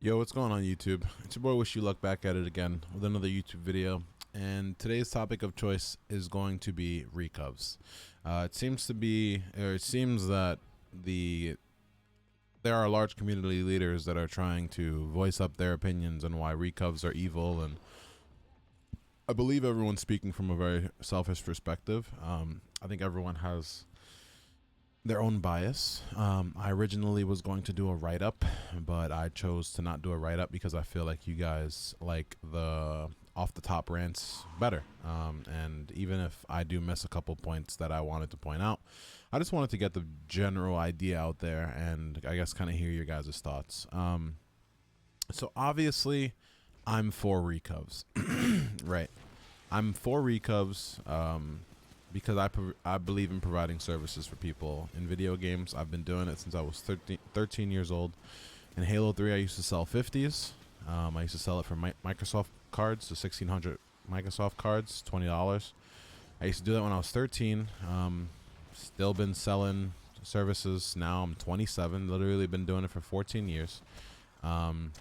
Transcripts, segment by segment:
Yo, what's going on YouTube? It's your boy Wishyouluckk back at it again with another YouTube video. And today's topic of choice is going to be recovs. It seems that there are large community leaders that are trying to voice up their opinions on why recovs are evil, and I believe everyone's speaking from a very selfish perspective. I think everyone has their own bias. I originally was going to do a write-up, but I chose to not do a write-up because I feel like you guys like the off-the-top rants better. And even if I do miss a couple points that I wanted to point out, I just wanted to get the general idea out there and I guess kind of hear your guys' thoughts. So obviously, I'm for recovs. Right. I'm for recovs. Because I believe in providing services for people in video games. I've been doing it since I was 13 years old. In Halo 3, I used to sell 50s. I used to sell it for Microsoft cards, the 1600 Microsoft cards, $20. I used to do that when I was 13. Still been selling services. Now I'm 27. Literally been doing it for 14 years. And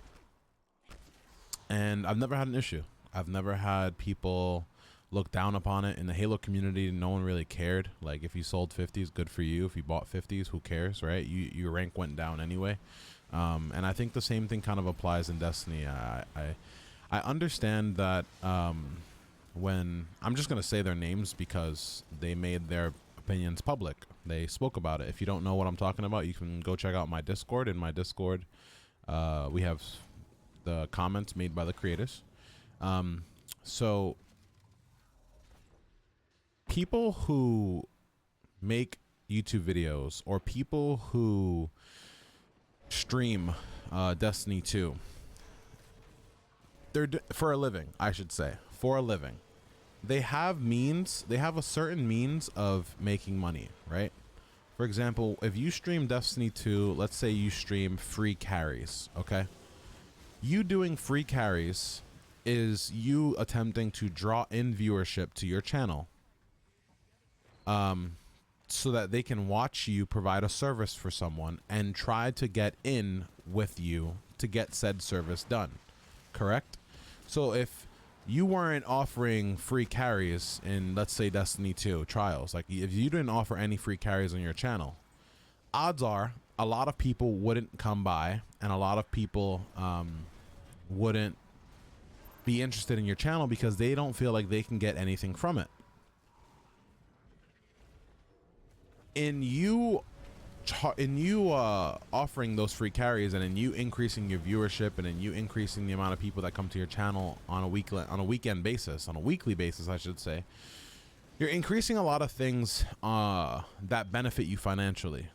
I've never had an issue. I've never had people look down upon it. In the Halo community, no one really cared. Like, if you sold 50s, good for you. If you bought 50s, who cares, right? Your rank went down anyway. And I think the same thing kind of applies in Destiny. I understand that when I'm just going to say their names because they made their opinions public. They spoke about it. If you don't know what I'm talking about, you can go check out my Discord. In my Discord, we have the comments made by the creators. So people who make YouTube videos or people who stream Destiny 2, they're for a living, I should say, for a living. They have a certain means of making money, right? For example, if you stream Destiny 2, let's say you stream free carries, okay? You doing free carries is you attempting to draw in viewership to your channel. So that they can watch you provide a service for someone and try to get in with you to get said service done. Correct? So if you weren't offering free carries in, let's say, Destiny 2 trials, like if you didn't offer any free carries on your channel, odds are a lot of people wouldn't come by and a lot of people wouldn't be interested in your channel because they don't feel like they can get anything from it. In you offering those free carries, and in you increasing your viewership, and in you increasing the amount of people that come to your channel on a weekly basis, I should say, you're increasing a lot of things that benefit you financially.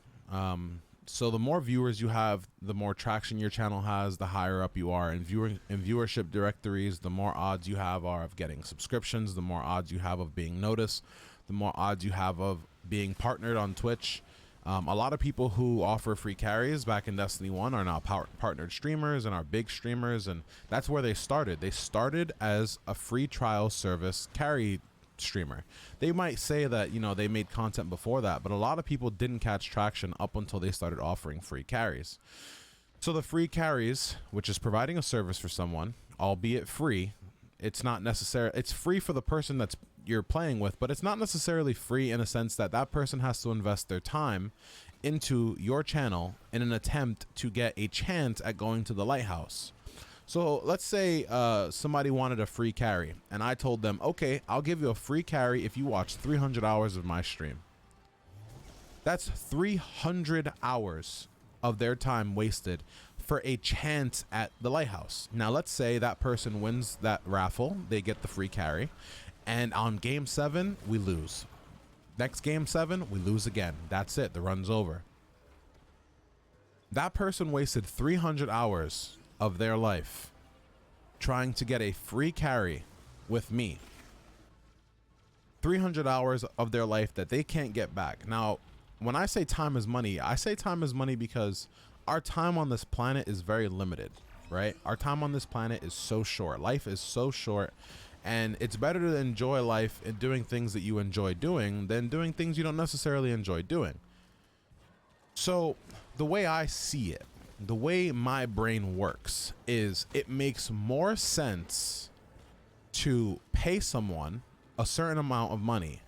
So the more viewers you have, the more traction your channel has, the higher up you are in viewership directories, the more odds you have of getting subscriptions, the more odds you have of being noticed, the more odds you have of being partnered on Twitch. A lot of people who offer free carries back in Destiny 1 are now partnered streamers and are big streamers, and that's where they started. They started as a free trial service carry streamer. They might say that, you know, they made content before that, but a lot of people didn't catch traction up until they started offering free carries. So the free carries, which is providing a service for someone, albeit free, it's not necessary. It's free for the person that's you're playing with, but it's not necessarily free in a sense that that person has to invest their time into your channel in an attempt to get a chance at going to the lighthouse. So let's say somebody wanted a free carry and I told them, okay, I'll give you a free carry if you watch 300 hours of my stream. That's 300 hours of their time wasted for a chance at the lighthouse. Now let's say that person wins that raffle, they get the free carry, and on game 7 we lose. Next game 7 we lose again. That's it, the run's over. That person wasted 300 hours of their life trying to get a free carry with me. 300 hours of their life that they can't get back. Now, when I say time is money, I say time is money because our time on this planet is very limited, right? Our time on this planet is so short. Life is so short, and it's better to enjoy life in doing things that you enjoy doing than doing things you don't necessarily enjoy doing. So the way I see it, the way my brain works is it makes more sense to pay someone a certain amount of money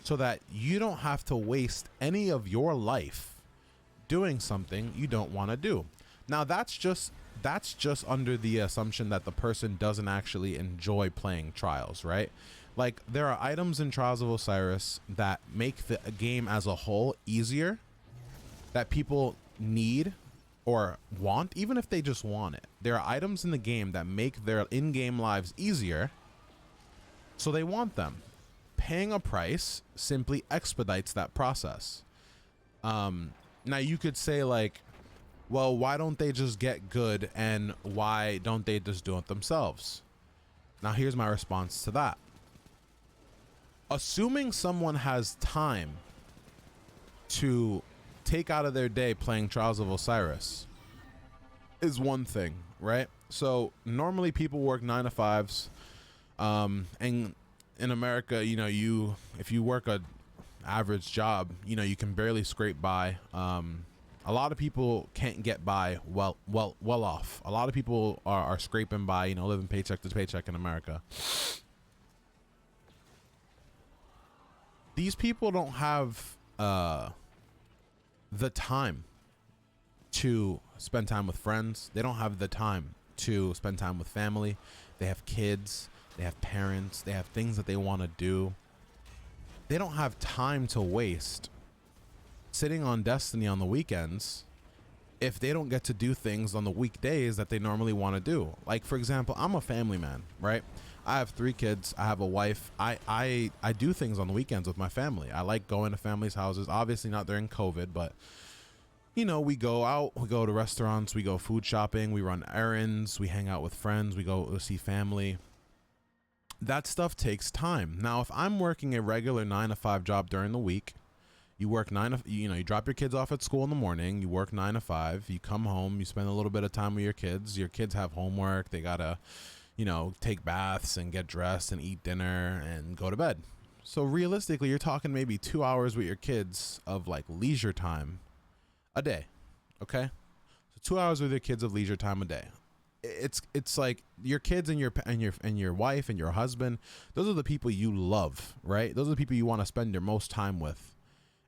so that you don't have to waste any of your life doing something you don't want to do. Now that's just under the assumption that the person doesn't actually enjoy playing Trials, right? Like, there are items in Trials of Osiris that make the game as a whole easier, that people need or want, even if they just want it. There are items in the game that make their in-game lives easier, so they want them. Paying a price simply expedites that process. Now you could say, like, well, why don't they just get good, and why don't they just do it themselves? Now here's my response to that. Assuming someone has time to take out of their day playing Trials of Osiris is one thing, right? So normally people work 9 to 5s, and in America, you know, if you work a average job, you know, you can barely scrape by. A lot of people can't get by well off. A lot of people are scraping by, you know, living paycheck to paycheck in America. These people don't have the time to spend time with friends. They don't have the time to spend time with family. They have kids, they have parents, they have things that they want to do. They don't have time to waste sitting on Destiny on the weekends if they don't get to do things on the weekdays that they normally want to do. Like, for example, I'm a family man, right? I have 3 kids. I have a wife. I do things on the weekends with my family. I like going to families' houses. Obviously not during COVID, but, you know, we go out, we go to restaurants, we go food shopping, we run errands, we hang out with friends, we go see family. That stuff takes time. Now, if I'm working a regular 9 to 5 job during the week, you work you drop your kids off at school in the morning, you work 9 to 5, you come home, you spend a little bit of time with your kids have homework, they gotta, you know, take baths and get dressed and eat dinner and go to bed. So realistically, you're talking maybe 2 hours with your kids of like leisure time a day. Okay. So 2 hours with your kids of leisure time a day. It's like your kids and your wife and your husband, those are the people you love, right? Those are the people you want to spend your most time with.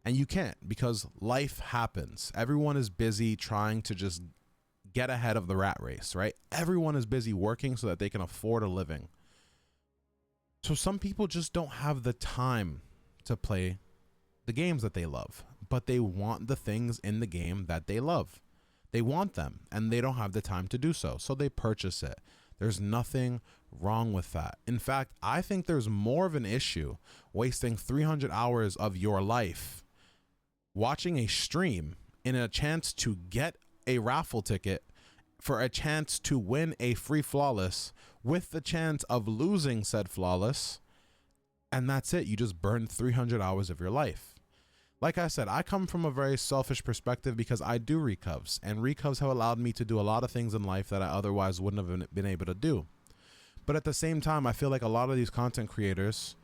And you can't, because life happens. Everyone is busy trying to just get ahead of the rat race, right? Everyone is busy working so that they can afford a living. So some people just don't have the time to play the games that they love, but they want the things in the game that they love. They want them, and they don't have the time to do so. So they purchase it. There's nothing wrong with that. In fact, I think there's more of an issue wasting 300 hours of your life watching a stream in a chance to get a raffle ticket for a chance to win a free flawless with the chance of losing said flawless. And that's it. You just burned 300 hours of your life. Like I said, I come from a very selfish perspective because I do recovs, and recovs have allowed me to do a lot of things in life that I otherwise wouldn't have been able to do. But at the same time, I feel like a lot of these content creators,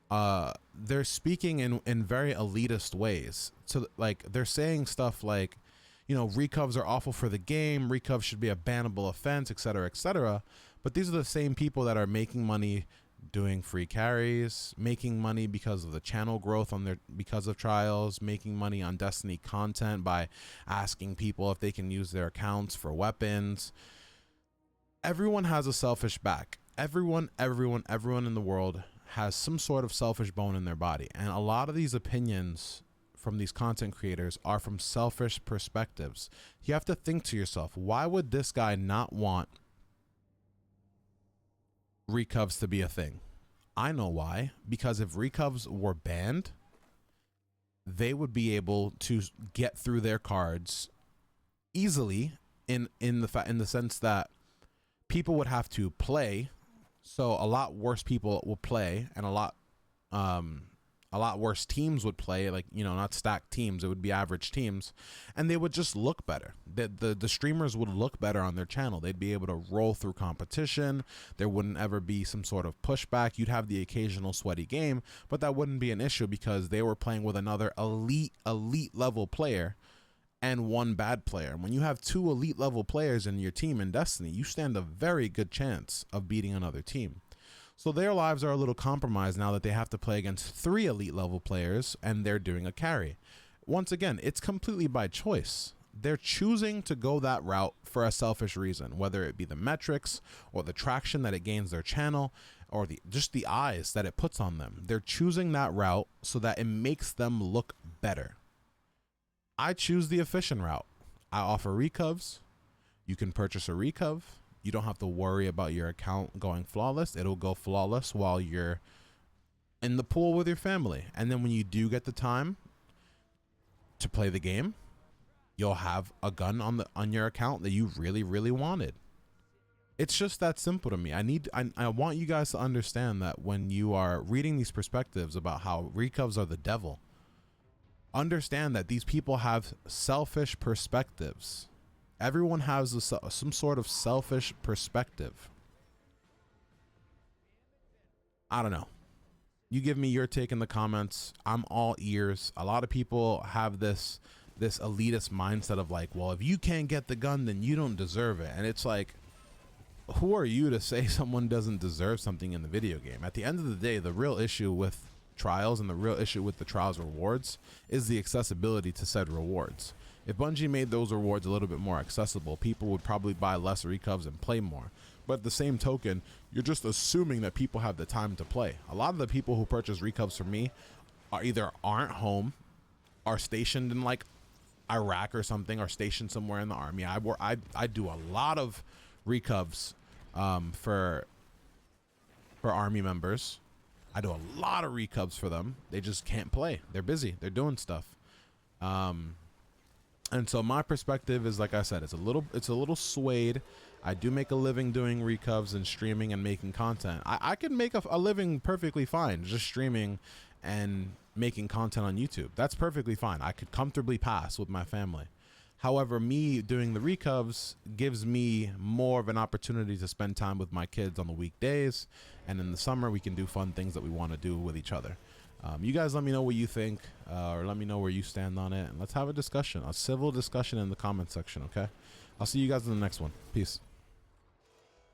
they're speaking in very elitist ways. So like, they're saying stuff like, you know, recovs are awful for the game, recovs should be a bannable offense, etc., etc. But these are the same people that are making money doing free carries, making money because of the channel growth because of Trials, making money on Destiny content by asking people if they can use their accounts for weapons. Everyone has a selfish back. Everyone in the world has some sort of selfish bone in their body. And a lot of these opinions from these content creators are from selfish perspectives. You have to think to yourself, why would this guy not want recovs to be a thing? I know why. Because if recovs were banned, they would be able to get through their cards easily in the sense that people would have to play. So a lot worse people will play, and a lot worse teams would play, like, you know, not stacked teams, it would be average teams, and they would just look better. The streamers would look better on their channel. They'd be able to roll through competition. There wouldn't ever be some sort of pushback. You'd have the occasional sweaty game, but that wouldn't be an issue because they were playing with another elite level player, and one bad player. And when you have 2 elite level players in your team in Destiny, you stand a very good chance of beating another team. So their lives are a little compromised now that they have to play against 3 elite level players and they're doing a carry. Once again, it's completely by choice. They're choosing to go that route for a selfish reason, whether it be the metrics or the traction that it gains their channel or just the eyes that it puts on them. They're choosing that route so that it makes them look better. I choose the efficient route. I offer recovs. You can purchase a recov. You don't have to worry about your account going flawless. It'll go flawless while you're in the pool with your family. And then when you do get the time to play the game, you'll have a gun on your account that you really, really wanted. It's just that simple to me. I want you guys to understand that when you are reading these perspectives about how recovs are the devil, understand that these people have selfish perspectives. Everyone has some sort of selfish perspective. I don't know. You give me your take in the comments. I'm all ears. A lot of people have this elitist mindset of like, well, if you can't get the gun, then you don't deserve it. And it's like, who are you to say someone doesn't deserve something in the video game? At the end of the day, the real issue with trials and the real issue with the trials rewards is the accessibility to said rewards. If Bungie made those rewards a little bit more accessible, people would probably buy less recovs and play more. But at the same token, you're just assuming that people have the time to play. A lot of the people who purchase recovs from me are either aren't home, are stationed in like Iraq or something, or stationed somewhere in the army. I do a lot of recovs for army members. I do a lot of recubs for them. They just can't play. They're busy. They're doing stuff. And so my perspective is, like I said, it's a little swayed. I do make a living doing recubs and streaming and making content. I can make a living perfectly fine just streaming and making content on YouTube. That's perfectly fine. I could comfortably pass with my family. However, me doing the recovs gives me more of an opportunity to spend time with my kids on the weekdays, and in the summer we can do fun things that we want to do with each other. You guys let me know what you think, or let me know where you stand on it, and let's have a discussion, a civil discussion in the comment section, okay? I'll see you guys in the next one. Peace.